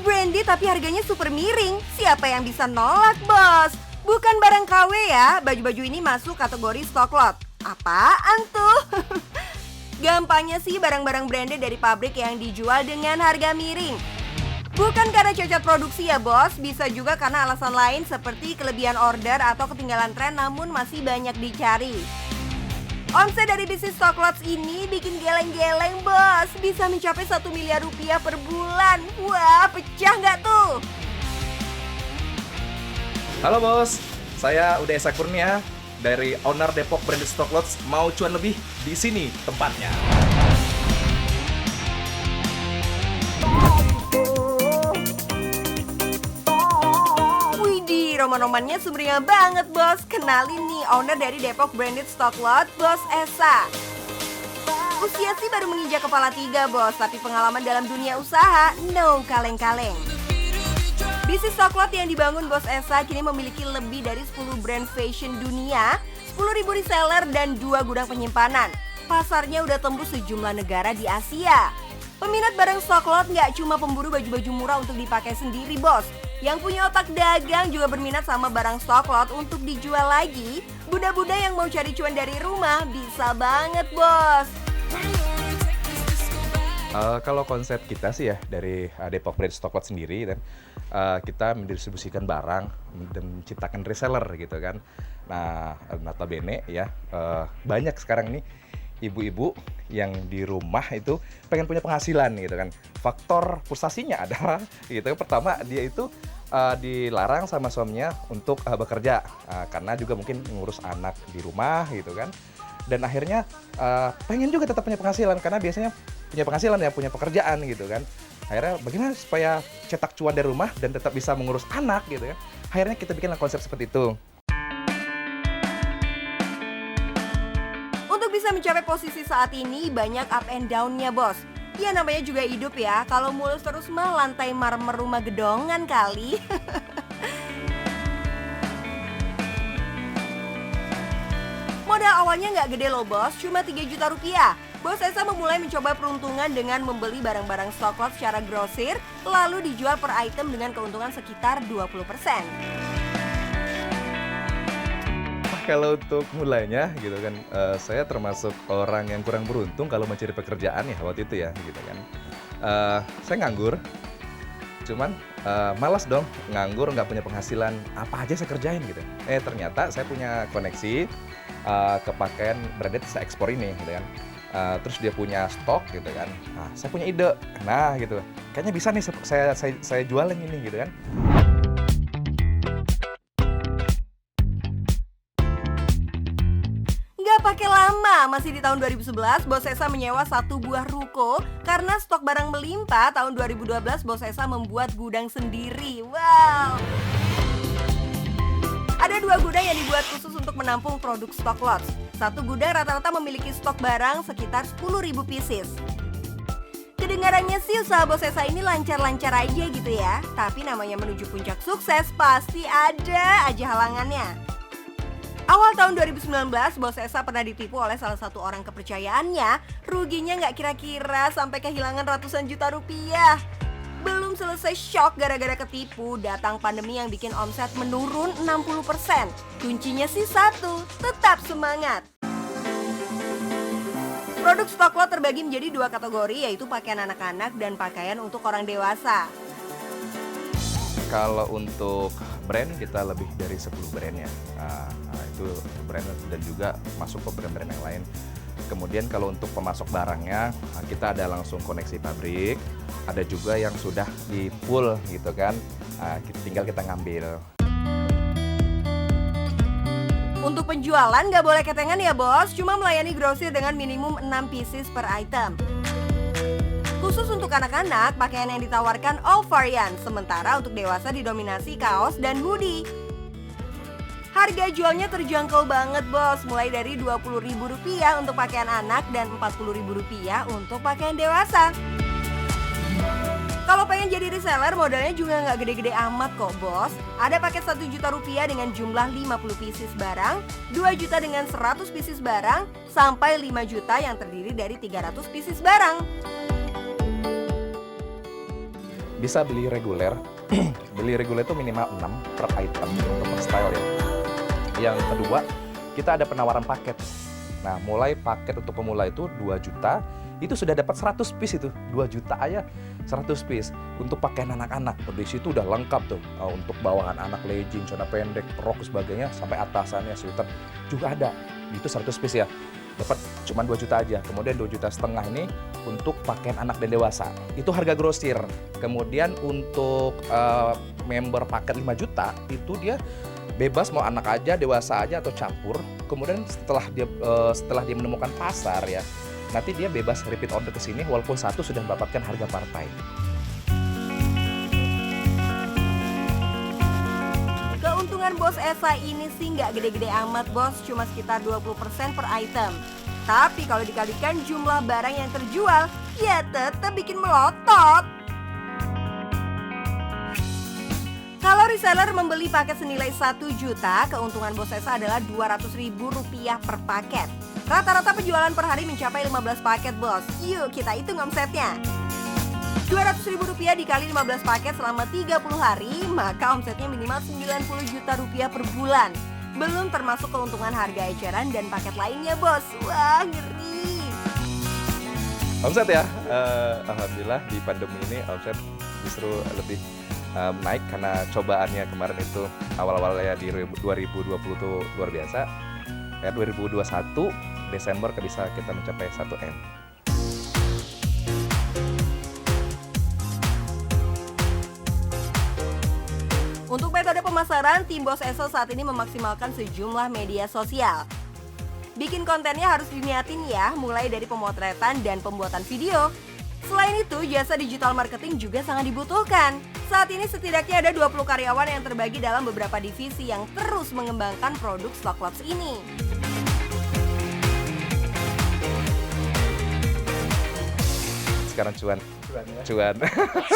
Branded tapi harganya super miring. Siapa yang bisa nolak, bos? Bukan barang KW ya, baju-baju ini masuk kategori stock lot. Apaan tuh? Gampangnya sih barang-barang branded dari pabrik yang dijual dengan harga miring. Bukan karena cacat produksi ya bos, bisa juga karena alasan lain seperti kelebihan order atau ketinggalan tren namun masih banyak dicari. Omset dari bisnis stock lots ini bikin geleng-geleng bos, bisa mencapai 1 miliar rupiah per bulan. Wah, pecah nggak tuh? Halo bos, saya Uda Esa Kurnia dari owner Depok Branded Stock Lots. Mau cuan lebih? Di sini tempatnya. Widih, roman-romannya sumringah banget bos. Kenalin nih owner dari Depok Branded Stock Lot, Bos Esa. Usia sih baru menginjak kepala 3 bos, tapi pengalaman dalam dunia usaha no kaleng-kaleng. Bisnis stock lot yang dibangun Bos Esa kini memiliki lebih dari 10 brand fashion dunia, 10.000 reseller, dan 2 gudang penyimpanan. Pasarnya udah tembus sejumlah negara di Asia. Peminat barang stock lot nggak cuma pemburu baju-baju murah untuk dipakai sendiri bos. Yang punya otak dagang juga berminat sama barang stock lot untuk dijual lagi. Budak-budak yang mau cari cuan dari rumah bisa banget bos. Kalau konsep kita sih ya dari Depok Branded Stock Lot sendiri dan kita mendistribusikan barang dan menciptakan reseller gitu kan. Nah, notabene ya banyak sekarang nih ibu-ibu yang di rumah itu pengen punya penghasilan gitu kan. Faktor frustasinya adalah gitu. Pertama dia itu dilarang sama suaminya untuk bekerja karena juga mungkin ngurus anak di rumah gitu kan. Dan akhirnya pengen juga tetap punya penghasilan karena biasanya punya penghasilan ya, punya pekerjaan gitu kan. Akhirnya bagaimana supaya cetak cuan dari rumah dan tetap bisa mengurus anak gitu kan. Akhirnya kita bikinlah konsep seperti itu. Untuk bisa mencapai posisi saat ini banyak up and down-nya bos. Ya namanya juga hidup ya, kalau mulus terus mah lantai marmer rumah gedongan kali. Modal awalnya nggak gede loh bos, cuma 3 juta rupiah. Bos Esa memulai mencoba peruntungan dengan membeli barang-barang stock lot secara grosir, lalu dijual per item dengan keuntungan sekitar 20%. Kalau untuk mulainya gitu kan, saya termasuk orang yang kurang beruntung kalau mencari pekerjaan ya waktu itu ya gitu kan. Saya nganggur, cuman malas dong nganggur nggak punya penghasilan, apa aja saya kerjain gitu. Ternyata saya punya koneksi ke pakaian branded saya ekspor ini gitu kan. Terus dia punya stok gitu kan. Nah, saya punya ide. Nah, gitu. Kayaknya bisa nih saya jualin ini gitu kan. Nggak pakai lama, masih di tahun 2011 Bos Esa menyewa 1 buah ruko. Karena stok barang melimpah, tahun 2012 Bos Esa membuat gudang sendiri. Wow! Ada 2 gudang yang dibuat khusus untuk menampung produk stock lots. 1 gudang rata-rata memiliki stok barang sekitar 10.000 pieces. Kedengarannya sih usaha Bos Esa ini lancar-lancar aja gitu ya. Tapi namanya menuju puncak sukses pasti ada aja halangannya. Awal tahun 2019, Bos Esa pernah ditipu oleh salah satu orang kepercayaannya. Ruginya nggak kira-kira sampai kehilangan ratusan juta rupiah. Belum selesai shock gara-gara ketipu, datang pandemi yang bikin omset menurun 60%. Kuncinya sih satu, tetap semangat. Produk stock lot terbagi menjadi 2 kategori, yaitu pakaian anak-anak dan pakaian untuk orang dewasa. Kalau untuk brand kita lebih dari 10 brand ya. Itu brand dan juga masuk ke brand-brand yang lain. Kemudian kalau untuk pemasok barangnya, kita ada langsung koneksi pabrik, ada juga yang sudah di full gitu kan, tinggal kita ngambil. Untuk penjualan nggak boleh ketengan ya bos, cuma melayani grosir dengan minimum 6 pieces per item. Khusus untuk anak-anak, pakaian yang ditawarkan all variant, sementara untuk dewasa didominasi kaos dan hoodie. Harga jualnya terjangkau banget bos, mulai dari Rp20.000 untuk pakaian anak dan Rp40.000 untuk pakaian dewasa. Kalau pengen jadi reseller modalnya juga nggak gede-gede amat kok bos. Ada paket Rp1 juta dengan jumlah 50 pieces barang, 2 juta dengan 100 pieces barang, sampai 5 juta yang terdiri dari 300 pieces barang. Bisa beli reguler. Beli reguler itu minimal 6 per item untuk per style ya. Yang kedua, kita ada penawaran paket. Nah, mulai paket untuk pemula itu 2 juta, itu sudah dapat 100 piece itu. 2 juta aja 100 piece. Untuk pakaian anak-anak, di situ udah lengkap tuh. Untuk bawahan anak, legging, celana pendek, rok sebagainya, sampai atasannya, sweater juga ada. Itu 100 piece ya. Dapat cuma 2 juta aja. Kemudian 2,5 juta ini untuk pakaian anak dan dewasa. Itu harga grosir. Kemudian untuk member paket 5 juta, itu dia bebas mau anak aja, dewasa aja atau campur. Kemudian setelah dia menemukan pasar ya, nanti dia bebas repeat order ke sini walaupun satu sudah mendapatkan harga partai. Keuntungan Bos Esa ini sih nggak gede-gede amat bos, cuma sekitar 20% per item. Tapi kalau dikalikan jumlah barang yang terjual, ya tetap bikin melotot. Kalau reseller membeli paket senilai 1 juta, keuntungan Bos Esa adalah Rp200.000 per paket. Rata-rata penjualan per hari mencapai 15 paket bos. Yuk kita hitung omsetnya. Rp200.000 dikali 15 paket selama 30 hari, maka omsetnya minimal Rp90 juta per bulan. Belum termasuk keuntungan harga eceran dan paket lainnya bos. Wah, ngeri. Omset ya, alhamdulillah di pandemi ini omset justru lebih naik karena cobaannya kemarin itu awal-awalnya di 2020 tuh luar biasa. Ya 2021 Desember bisa kita mencapai 1M. Untuk metode pemasaran, tim Bos Esa saat ini memaksimalkan sejumlah media sosial. Bikin kontennya harus diniatin ya, mulai dari pemotretan dan pembuatan video. Selain itu, jasa digital marketing juga sangat dibutuhkan. Saat ini setidaknya ada 20 karyawan yang terbagi dalam beberapa divisi yang terus mengembangkan produk Stocklots ini. Sekarang cuan.